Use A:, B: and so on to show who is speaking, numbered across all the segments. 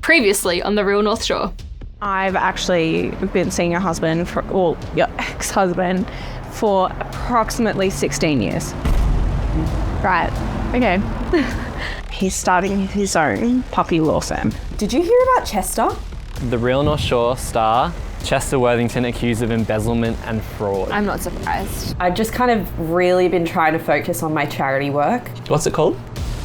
A: Previously on The Real North Shore.
B: I've actually been seeing your husband, your ex-husband, for approximately 16 years. Right, okay. He's starting his own puppy law firm.
C: Did you hear about Chester?
D: The Real North Shore star, Chester Worthington, accused of embezzlement and fraud.
A: I'm not surprised.
C: I've just kind of really been trying to focus on my charity work.
D: What's it called?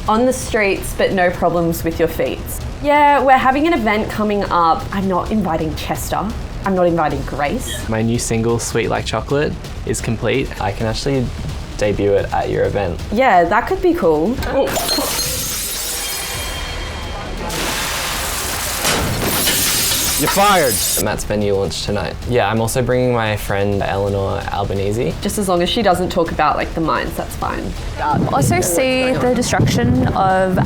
C: On the streets, but no problems with your feet. Yeah, we're having an event coming up. I'm not inviting Chester. I'm not inviting Grace.
D: My new single, Sweet Like Chocolate, is complete. I can actually debut it at your event.
C: Yeah, that could be cool.
E: You're fired.
D: Matt's venue launch tonight. Yeah, I'm also bringing my friend Eleanor Albanese.
C: Just as long as she doesn't talk about like the mines, that's fine.
F: Also see the destruction of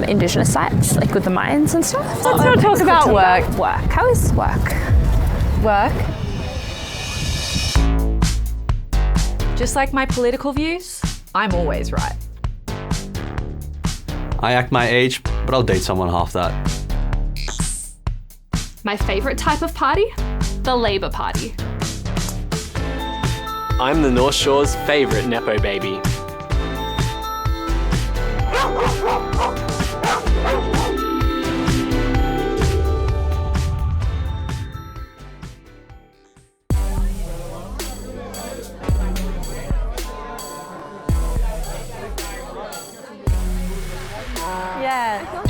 F: Indigenous sites, like with the mines and stuff.
C: Let's not talk about work.
F: Work. How is work?
C: Work?
G: Just like my political views, I'm always right.
E: I act my age, but I'll date someone half that.
A: My favourite type of party? The Labour Party.
D: I'm the North Shore's favourite Nepo baby.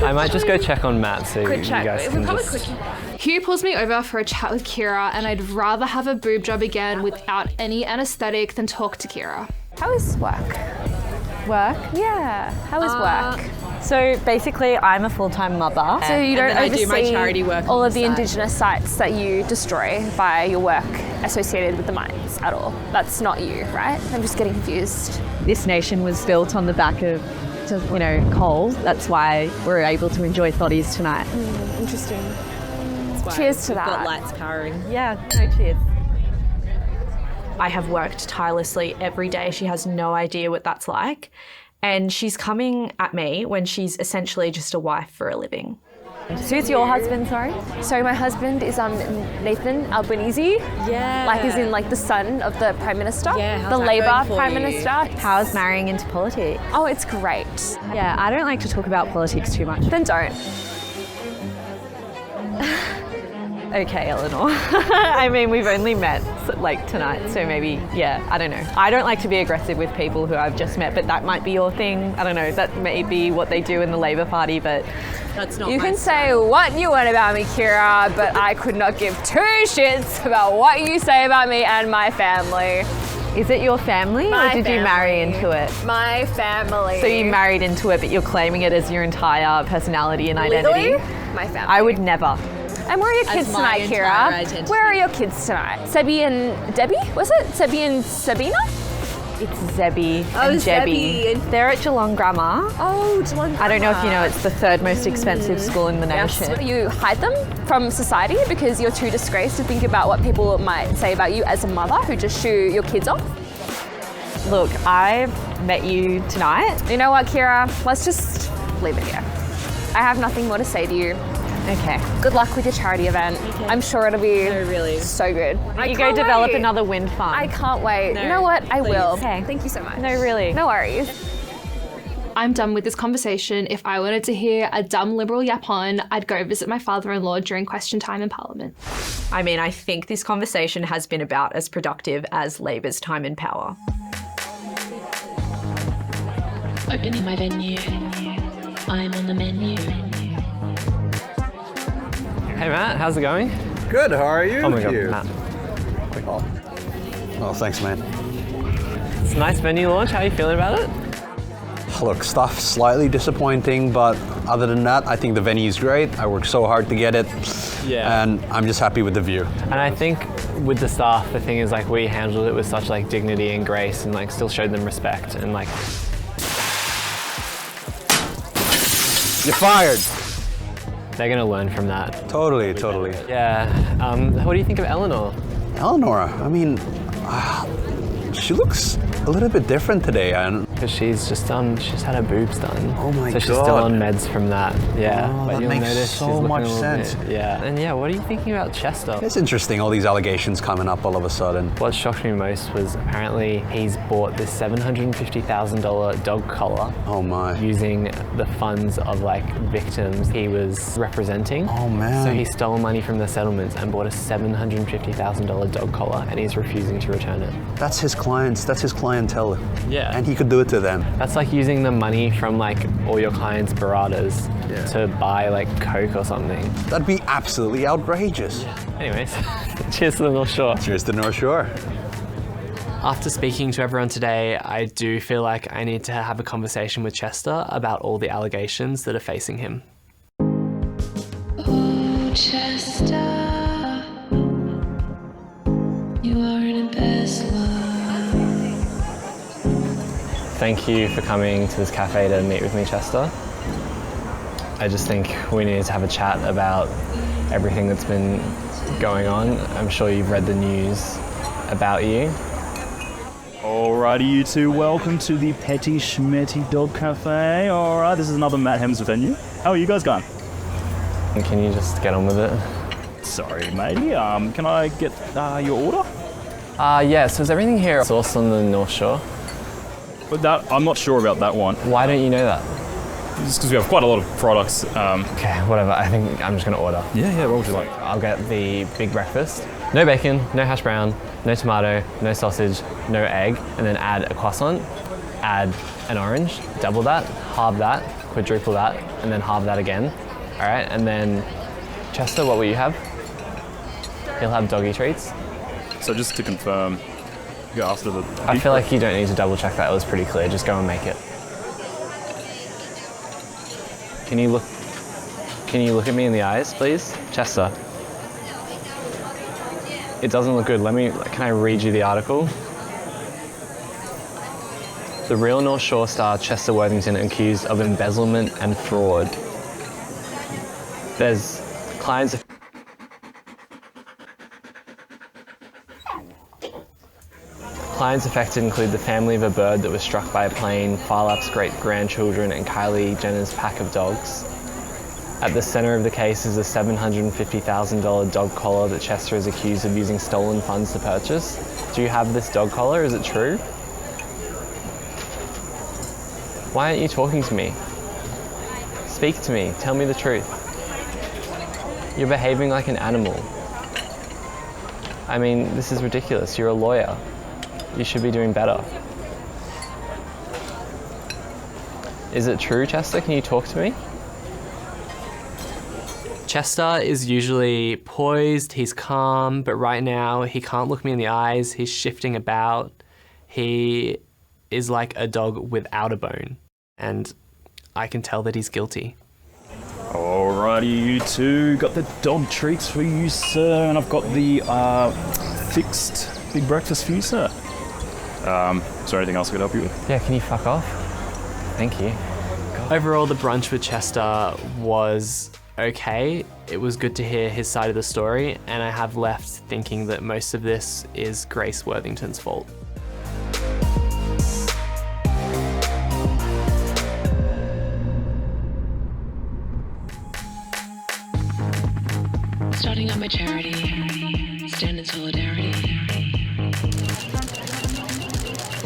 D: I might just go check on Matt so you guys can just...
A: Hugh pulls me over for a chat with Kira, and I'd rather have a boob job again without any anaesthetic than talk to Kira.
F: How is work?
G: Work?
F: Yeah. How is work?
C: So basically, I'm a full-time mother.
F: So you don't
G: I do my
F: oversee
G: charity work
F: all
G: on
F: of
G: the
F: the
G: side.
F: Indigenous sites that you destroy by your work associated with the mines at all. That's not you, right? I'm just getting confused.
H: This nation was built on the back of, coal. That's why we're able to enjoy thotties tonight.
F: Interesting. Cheers to that.
G: Got lights powering.
H: Yeah, no cheers.
I: I have worked tirelessly every day. She has no idea what that's like. And she's coming at me when she's essentially just a wife for a living.
F: Who's your husband, sorry? So my husband is Nathan Albanese.
G: Yeah.
F: Like as in like the son of the Prime Minister.
G: Yeah, how's
F: the
G: that
F: Labour
G: going for
F: Prime
G: you?
F: Minister.
H: How's marrying into politics?
F: Oh, it's great.
H: Yeah, I don't like to talk about politics too much.
F: Then don't.
H: Okay, Eleanor. I mean, we've only met like tonight, so maybe, yeah, I don't know. I don't like to be aggressive with people who I've just met, but that might be your thing. I don't know, that may be what they do in the Labour Party, but...
G: That's not
F: You
G: my
F: can
G: style.
F: say what you want about me, Kira, but I could not give two shits about what you say about me and my family.
H: Is it your family
F: My
H: or did you marry
F: family.
H: into it?
F: My family.
H: So you married into it, but you're claiming it as your entire personality and identity?
F: Legally, my family.
H: I would never.
F: And where are your kids
G: As my
F: tonight,
G: entire
F: Kira?
G: identity.
F: Where are your kids tonight? Sebi and Debbie? Was it? Sebi and Sabina?
H: It's Zebby and Jebby.
G: Zebby.
H: They're at Geelong Grammar.
F: Oh, Geelong
H: I don't know if you know,
F: Grammar.
H: it's the third most expensive school in the nation.
F: You hide them from society because you're too disgraced to think about what people might say about you as a mother who just shoo your kids off.
H: Look, I've met you tonight.
F: You know what, Kira? Let's just leave it here. I have nothing more to say to you.
H: Okay.
F: Good luck with your charity event. I'm sure it'll be so good.
H: You go develop another wind farm.
F: I can't wait. You know what? I will.
H: Okay.
F: Thank you so much.
H: No, really.
F: No worries.
A: I'm done with this conversation. If I wanted to hear a dumb Liberal yap on, I'd go visit my father-in-law during question time in Parliament.
I: I mean, I think this conversation has been about as productive as Labor's time in power.
J: Opening my venue. I'm on the menu.
D: Hey Matt, how's it going?
E: Good, how are you?
D: Oh my god,
E: Hugh?
D: Matt.
E: Oh, thanks, man.
D: It's a nice venue launch. How are you feeling about it?
E: Look, stuff slightly disappointing, but other than that, I think the venue's great. I worked so hard to get it.
D: Yeah.
E: And I'm just happy with the view.
D: And I think with the staff, the thing is like we handled it with such like dignity and grace and like still showed them respect and like...
E: You're fired.
D: They're gonna learn from that.
E: Totally.
D: Yeah. What do you think of Eleanor?
E: Eleanor, I mean, she looks a little bit different today.
D: Because she's just she's had her boobs done.
E: Oh my
D: so she's
E: God.
D: still on meds from that. Yeah.
E: Oh,
D: but
E: that
D: you'll
E: makes
D: notice
E: so
D: she's looking
E: much
D: a little
E: sense.
D: bit- yeah. And yeah, what are you thinking about Chester?
E: It's interesting, all these allegations coming up all of a sudden.
D: What shocked me most was apparently he's bought this $750,000 dog collar.
E: Oh my.
D: Using the funds of like victims he was representing.
E: Oh man.
D: So he stole money from the settlements and bought a $750,000 dog collar, and he's refusing to return it.
E: That's his clients, that's his clientele.
D: Yeah.
E: And he could do it to them.
D: That's like using the money from like all your clients' baratas to buy like Coke or something.
E: That'd be absolutely outrageous.
D: Anyways, cheers to the North Shore.
E: Cheers to North Shore.
D: After speaking to everyone today, I do feel like I need to have a conversation with Chester about all the allegations that are facing him.
J: Oh, Chester, you are in the best one.
D: Thank you for coming to this cafe to meet with me, Chester. I just think we need to have a chat about everything that's been going on. I'm sure you've read the news about you.
K: Alrighty, you two, welcome to the Petty Schmetty Dog Cafe. Alright, this is another Matt Hems venue. How are you guys going?
D: Can you just get on with it?
K: Sorry, matey. Can I get your order?
D: Yeah, so is everything here sourced on the North Shore?
K: But that, I'm not sure about that one.
D: Why don't you know that?
K: Just because we have quite a lot of products.
D: Okay, whatever. I think I'm just going to order.
K: Yeah, what would you like?
D: I'll get the big breakfast. No bacon, no hash brown, no tomato, no sausage, no egg, and then add a croissant, add an orange, double that, halve that, quadruple that, and then halve that again. All right, and then Chester, what will you have? He'll have doggy treats.
K: So just to confirm, go after the...
D: I feel like you don't need to double check that. It was pretty clear. Just go and make it. Can you look at me in the eyes, please? Chester. It doesn't look good. Can I read you the article? The Real North Shore star Chester Worthington accused of embezzlement and fraud. There's clients... Clients affected include the family of a bird that was struck by a plane, Phar Lap's great-grandchildren, and Kylie Jenner's pack of dogs. At the centre of the case is a $750,000 dog collar that Chester is accused of using stolen funds to purchase. Do you have this dog collar? Is it true? Why aren't you talking to me? Speak to me. Tell me the truth. You're behaving like an animal. I mean, this is ridiculous. You're a lawyer. You should be doing better. Is it true, Chester? Can you talk to me? Chester is usually poised, he's calm, but right now he can't look me in the eyes, he's shifting about. He is like a dog without a bone, and I can tell that he's guilty.
K: Alrighty, you two, got the dog treats for you, sir, and I've got the fixed big breakfast for you, sir. Is there anything else I could help you with?
D: Yeah, can you fuck off? Thank you. God. Overall, the brunch with Chester was okay. It was good to hear his side of the story, and I have left thinking that most of this is Grace Worthington's fault.
J: Starting up my charity, stand in solidarity.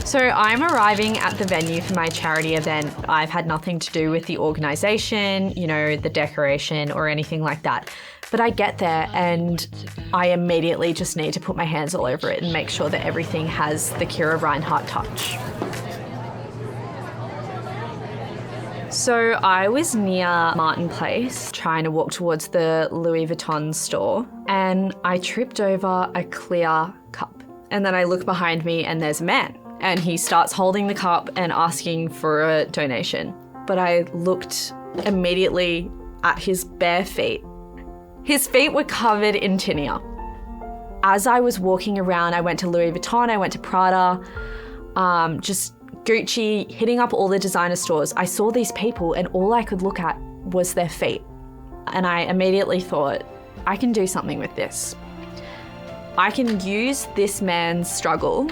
I: So I'm arriving at the venue for my charity event. I've had nothing to do with the organisation, the decoration or anything like that. But I get there and I immediately just need to put my hands all over it and make sure that everything has the Kira Reinhardt touch. So I was near Martin Place trying to walk towards the Louis Vuitton store and I tripped over a clear cup. And then I look behind me and there's a man. And he starts holding the cup and asking for a donation. But I looked immediately at his bare feet. His feet were covered in tinea. As I was walking around, I went to Louis Vuitton, I went to Prada, just Gucci, hitting up all the designer stores. I saw these people and all I could look at was their feet. And I immediately thought, I can do something with this. I can use this man's struggle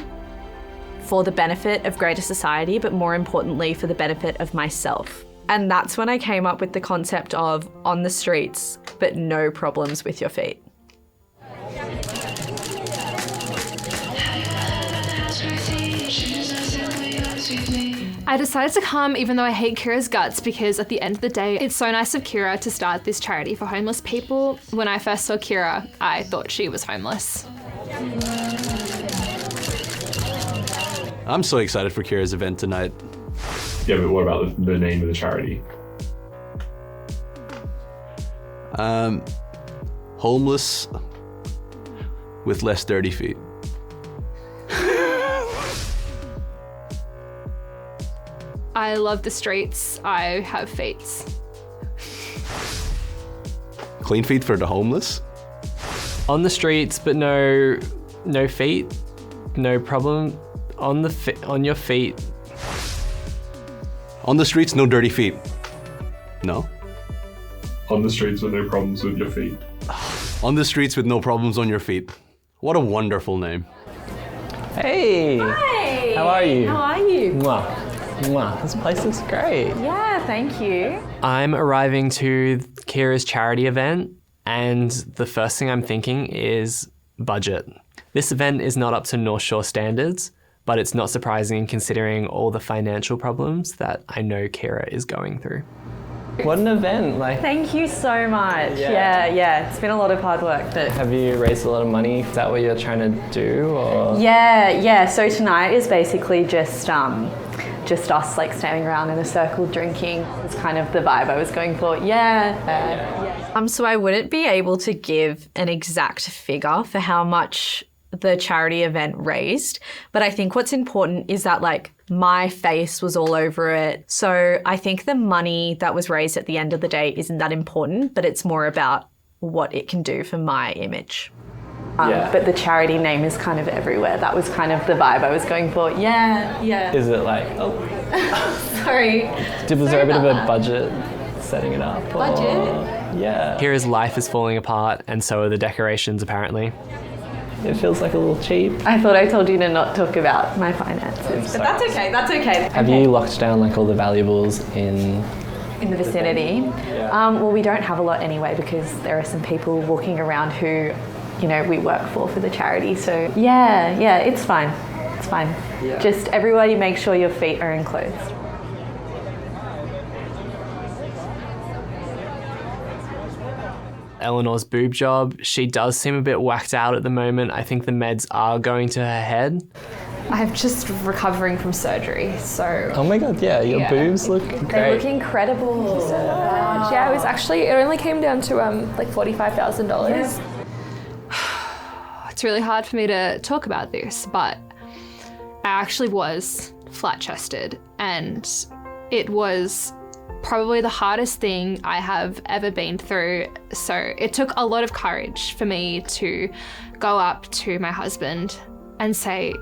I: for the benefit of greater society, but more importantly, for the benefit of myself. And that's when I came up with the concept of on the streets, but no problems with your feet.
A: I decided to come even though I hate Kira's guts because at the end of the day, it's so nice of Kira to start this charity for homeless people. When I first saw Kira, I thought she was homeless.
E: I'm so excited for Kira's event tonight.
K: Yeah, but what about the name of the charity?
E: Homeless with less dirty feet.
A: I love the streets. I have feet.
E: Clean feet for the homeless.
D: On the streets, but no feet, no problem. On your feet.
E: On the streets, no dirty feet. No.
K: On the streets with no problems with your feet.
E: On the streets with no problems on your feet. What a wonderful name.
D: Hey.
H: Hi.
D: How are you?
H: How are you?
D: Mwah. Mwah. This place looks great.
H: Yeah, thank you.
D: I'm arriving to Kira's charity event, and the first thing I'm thinking is budget. This event is not up to North Shore standards, but it's not surprising considering all the financial problems that I know Kira is going through. What an event!
H: Thank you so much.
D: Yeah.
H: Yeah. It's been a lot of hard work. But
D: Have you raised a lot of money? Is that what you're trying to do? Or?
H: yeah. So tonight is basically just us like standing around in a circle drinking. It's kind of the vibe I was going for. Yeah.
I: So I wouldn't be able to give an exact figure for how much the charity event raised, but I think what's important is that like my face was all over it. So I think the money that was raised at the end of the day isn't that important, but it's more about what it can do for my image.
H: But the charity name is kind of everywhere. That was kind of the vibe I was going for. Yeah.
D: Is it like,
H: Sorry.
D: was there a bit of a budget setting it up?
H: Budget?
D: Yeah. Kira's life is falling apart, and so are the decorations apparently. It feels like a little cheap.
H: I thought I told you to not talk about my finances, but that's okay.
D: Have you locked down like all the valuables in
H: the vicinity? Well, we don't have a lot anyway because there are some people walking around who, we work for the charity. So yeah, it's fine. It's fine.
D: Yeah.
H: Just everybody make sure your feet are enclosed.
D: Eleanor's boob job. She does seem a bit whacked out at the moment. I think the meds are going to her head.
A: I'm just recovering from surgery, so...
D: Oh my god, yeah, your boobs look great.
H: They look incredible.
A: Yeah, it only came down to like $45,000.
H: Yes.
A: It's really hard for me to talk about this, but I actually was flat-chested, and it was probably the hardest thing I have ever been through. So it took a lot of courage for me to go up to my husband and say,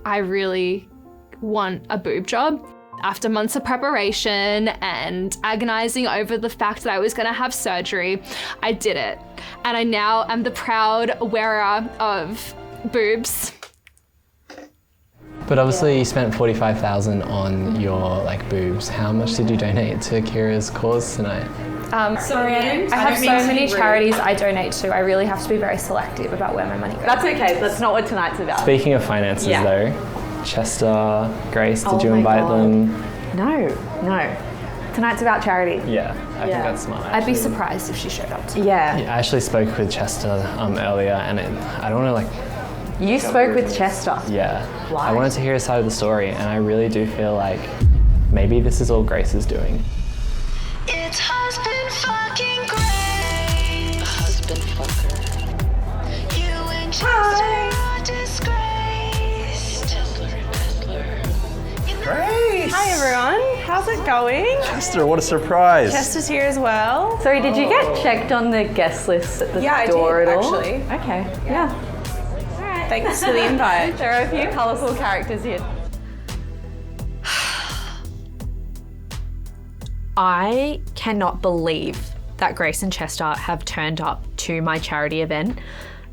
A: I really want a boob job. After months of preparation and agonizing over the fact that I was gonna have surgery, I did it. And I now am the proud wearer of boobs.
D: But obviously you spent $45,000 on your boobs. How much did you donate to Kira's cause tonight?
A: Sorry, I have so many charities I donate to. I really have to be very selective about where my money goes.
H: That's okay. That's not what tonight's about.
D: Speaking of finances though, Chester, Grace, did you invite them?
H: No. Tonight's about charity.
D: Yeah, I think that's smart.
A: I'd be surprised if she showed up too.
H: Yeah.
D: I actually spoke with Chester earlier, and I don't want to
H: You spoke with Chester?
D: Yeah.
H: Why?
D: I wanted to hear his side of the story, and I really do feel like maybe this is all Grace is doing.
J: It's husband fucking great. Husband fucker. You and Chester are disgraced.
L: Great. Hi everyone. How's it going?
E: Chester, what a surprise.
L: Chester's here as well.
H: Sorry, did you get checked on the guest list at the store at all?
L: Actually.
H: Okay. Yeah.
L: Thanks for the invite.
H: There are a few colourful characters here.
I: I cannot believe that Grace and Chester have turned up to my charity event.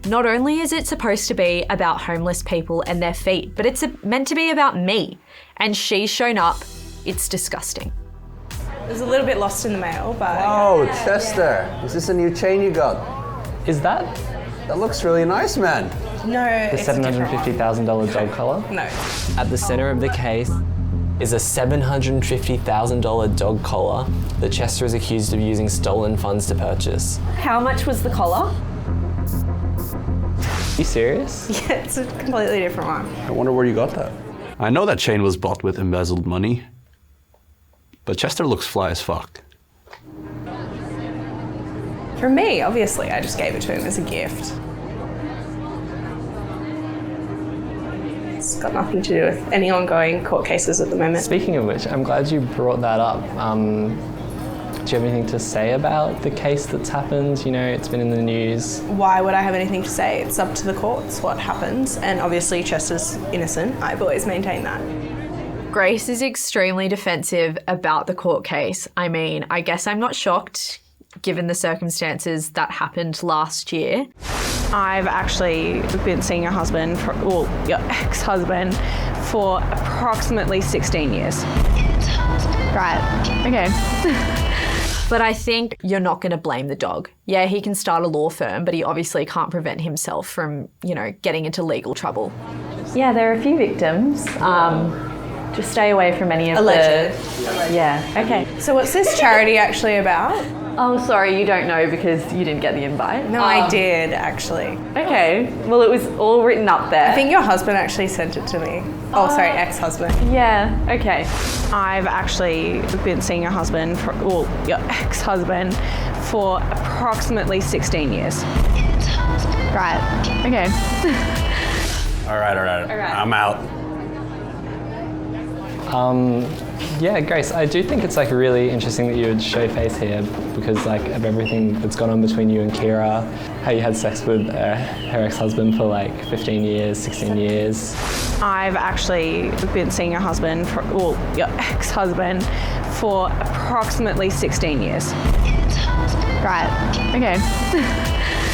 I: Not only is it supposed to be about homeless people and their feet, but it's meant to be about me. And she's shown up. It's disgusting.
L: It was a little bit lost in the mail, but...
E: Oh, Chester, is this a new chain you got?
D: Is that
E: That looks really nice, man.
L: No,
D: the
L: it's a different one.
D: $750,000 dog collar?
L: No.
D: At the center of the case is a $750,000 dog collar that Chester is accused of using stolen funds to purchase.
C: How much was the collar?
D: Are you serious?
L: Yeah, it's a completely different one.
E: I wonder where you got that. I know that chain was bought with embezzled money, but Chester looks fly as fuck.
L: For me, obviously, I just gave it to him as a gift. It's got nothing to do with any ongoing court cases at the moment.
D: Speaking of which, I'm glad you brought that up. Do you have anything to say about the case that's happened? You know, it's been in the news.
L: Why would I have anything to say? It's up to the courts what happens, and obviously Chester's innocent. I've always maintained that.
I: Grace is extremely defensive about the court case. I mean, I guess I'm not shocked given the circumstances that happened last year.
B: I've actually been seeing your husband, your ex-husband, for approximately 16 years. Right, okay.
I: But I think you're not going to blame the dog. Yeah, he can start a law firm, but he obviously can't prevent himself from, getting into legal trouble.
H: Yeah, there are a few victims. Just stay away from any of
L: Alleged.
H: Yeah, okay.
L: So what's this charity actually about?
H: Oh, sorry, you don't know because you didn't get the invite.
L: No, I did, actually.
H: Okay, well, it was all written up there.
L: I think your husband actually sent it to me. Oh, sorry, ex-husband.
H: Yeah, okay.
B: I've actually been seeing your husband, your ex-husband, for approximately 16 years. Right, okay.
E: All right. I'm out.
D: Yeah, Grace, I do think it's really interesting that you would show face here because of everything that's gone on between you and Kira, how you had sex with her ex-husband for 15 years, 16 years.
B: I've actually been seeing your husband, your ex-husband, for approximately 16 years. Right, okay.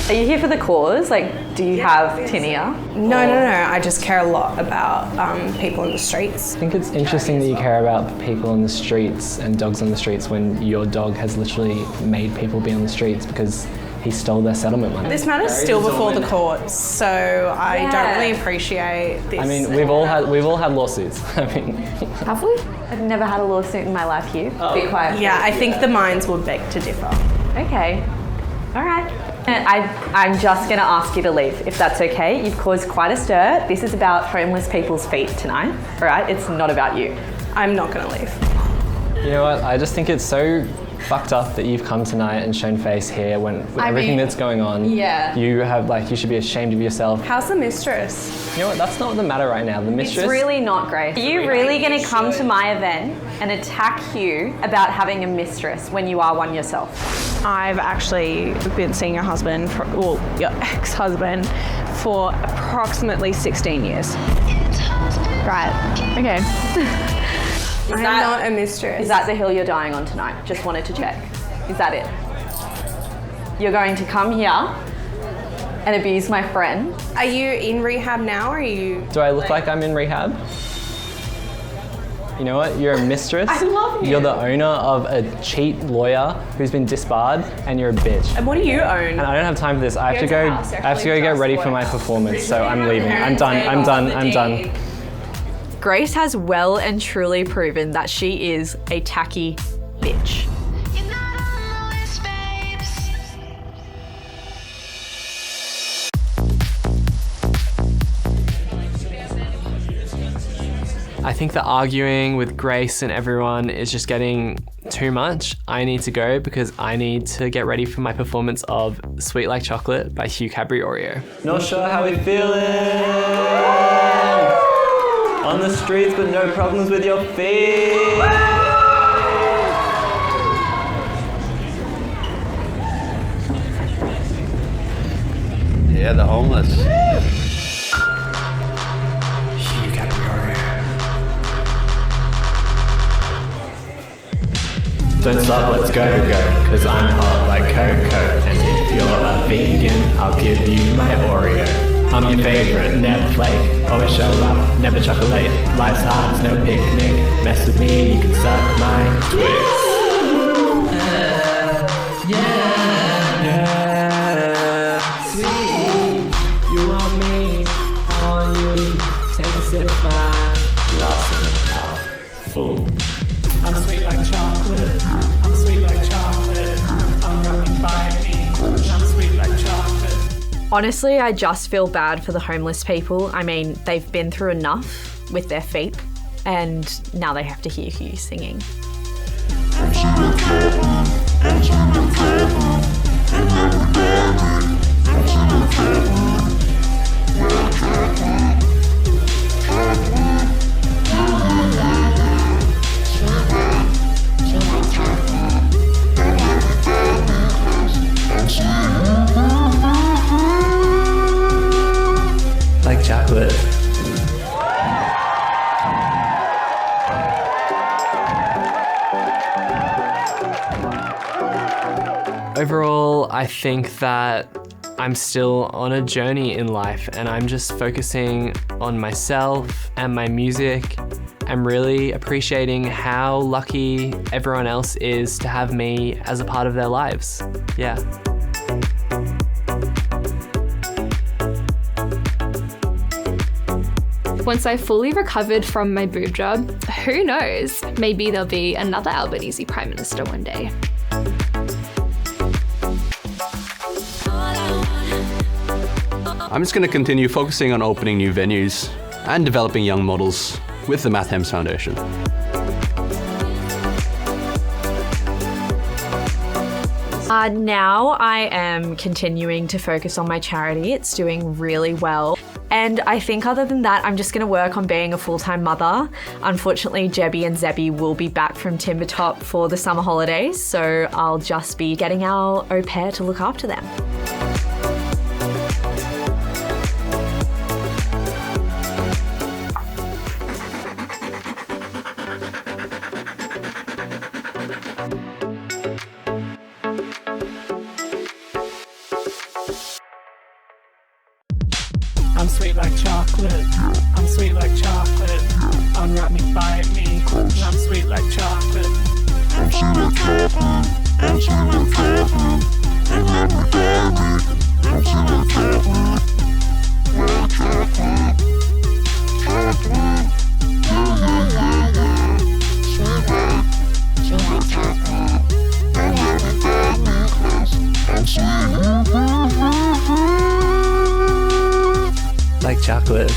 H: Are you here for the cause? Do you have tinea?
L: No. I just care a lot about people in the streets.
D: I think it's interesting that you care about people on the streets and dogs on the streets when your dog has literally made people be on the streets because he stole their settlement money.
L: This matter's still before the courts, so I don't really appreciate this.
D: I mean, we've all had lawsuits.
H: Have we? I've never had a lawsuit in my life, Hugh. Be quiet.
L: Yeah, I think the minds would beg to differ.
H: Okay. All right. I'm just going to ask you to leave, if that's okay. You've caused quite a stir. This is about homeless people's feet tonight, all right? It's not about you.
L: I'm not going to leave.
D: You know what? I just think it's so fucked up that you've come tonight and shown face here with everything that's going on.
L: Yeah.
D: You have you should be ashamed of yourself.
L: How's the mistress?
D: You know what? That's not the matter right now. The mistress.
H: It's really not, Grace. Are you really going to come to my event and attack Hugh about having a mistress when you are one yourself?
B: I've actually been seeing your husband, your ex-husband, for approximately 16 years. Right, okay.
L: I'm not a mistress.
H: Is that the hill you're dying on tonight? Just wanted to check. Is that it? You're going to come here and abuse my friend?
L: Are you in rehab now, or are you...
D: Do I look like I'm in rehab? You know what? You're a mistress.
L: I love you.
D: You're the owner of a cheat lawyer who's been disbarred, and you're a bitch.
L: And what do you own?
D: And I don't have time for this. I have to go get ready for my performance, so I'm leaving. I'm done.
I: Grace has well and truly proven that she is a tacky bitch.
D: I think the arguing with Grace and everyone is just getting too much. I need to go because I need to get ready for my performance of Sweet Like Chocolate by Hugh Cabri-Oreo. Not sure how we feeling. On the streets but no problems with your feet.
E: Yeah, the homeless.
D: Don't stop, let's go, cause I'm hot like Coco. And if you're a vegan,
M: I'll give you my Oreo. I'm your favorite, never flake. Always show up, never chocolate. Life's hard, it's no picnic. Mess with me, you can suck my Twix. Yeah. Sweet, you want me, I want you. Take a sip of mine, lost in the mouth. Fool.
N: I'm sweet like chocolate. I'm sweet like chocolate. I'm rocking by me. I'm sweet like chocolate.
I: Honestly, I just feel bad for the homeless people. I mean, they've been through enough with their feet, and now they have to hear you singing.
M: Like chocolate.
D: Overall, I think that I'm still on a journey in life and I'm just focusing on myself and my music. I'm really appreciating how lucky everyone else is to have me as a part of their lives. Yeah.
A: Once I fully recovered from my boob job, who knows? Maybe there'll be another Albanese Prime Minister one day.
E: I'm just going to continue focusing on opening new venues and developing young models with the Matt Hems Foundation.
I: Now I am continuing to focus on my charity. It's doing really well. And I think other than that, I'm just going to work on being a full-time mother. Unfortunately, Jebby and Zebby will be back from Timbertop for the summer holidays, so I'll just be getting our au pair to look after them.
N: I'm sweet like chocolate. I'm sweet like chocolate. Unwrap me, bite me. I'm sweet like chocolate. I'm sweet like chocolate. I'm sweet like chocolate. Unwrap me, bite me. I'm sweet like chocolate. Like chocolate. Chocolate. Yeah, yeah, yeah, yeah. Sweet like chocolate. Unwrap me, bite me. I'm sweet.
M: Like chocolate.